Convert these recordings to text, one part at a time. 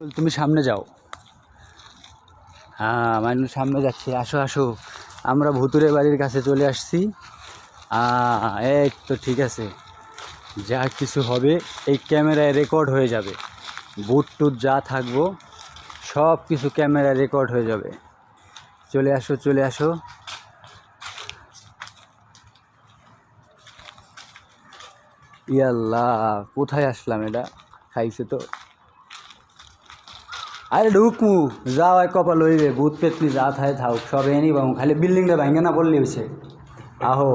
তুমি সামনে যাও। হ্যাঁ মানুষ সামনে যাচ্ছে, আসো আসো, আমরা ভুতুরে বাড়ির কাছে চলে আসছি। এই তো ঠিক আছে, যা কিছু হবে এই ক্যামেরায় রেকর্ড হয়ে যাবে। বুট টুট যা থাকবো সব কিছু ক্যামেরায় রেকর্ড হয়ে যাবে। চলে আসো চলে আসো। ইয়াল্লাহ, কোথায় আসলাম? এটা খাইছে তো। আরে ঢুকমু, যাও এক কপাল লইবে, ভূত পেতনি যা থায় থাক সব এনি বাবু, খালি বিল্ডিংটা ভাঙে না পড়লে হয়েছে। আহো,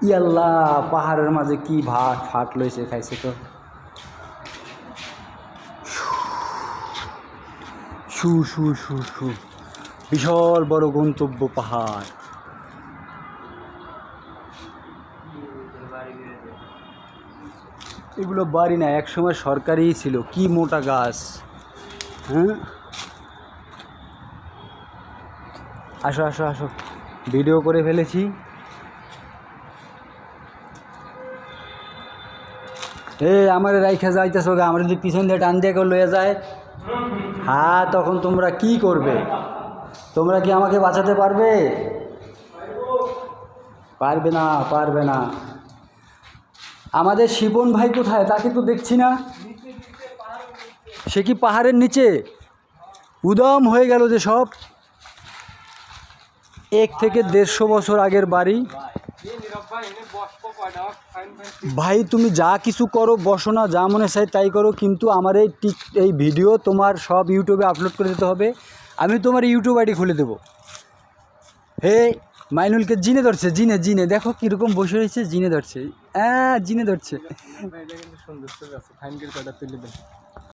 ইয়াল্লাহ, পাহাড়ের মাঝে কি ফাট লইছে, খাইছে তো। শু শু শু শু, বিশাল বড় গন্তব্য পাহাড়। এগুলো বাড়ি না, একসময় সরকারিই ছিল। কি মোটা গাছ! হ্যাঁ, আসো আসো আসো, ভিডিও করে ফেলেছি। আমার রাইখা যাইতেছো গা, আমার যদি পিছন দিয়ে টান দিয়ে কেউ লয়ে যায়, হ্যাঁ তখন তোমরা কি করবে? তোমরা কি আমাকে বাঁচাতে পারবে? পারবে না, পারবে না। আমাদের শিপন ভাই কোথায়? তাকে তো দেখছি না। সে কি পাহাড়ের নিচে? উদম হয়ে গেল যে সব। 1 থেকে 150 বছর আগের বাড়ি। ভাই তুমি যা কিছু করো, বসো না, যা মনে চাই তাই করো, কিন্তু আমার এই ভিডিও তোমার সব ইউটিউবে আপলোড করে দিতে হবে। আমি তোমার ইউটিউব আইডি খুলে দেবো। হে মাইনুলকে জিনে ধরছে, জিনে জিনে দেখো কীরকম বসে রয়েছে, জিনে ধরছে। জিনে ধরছে।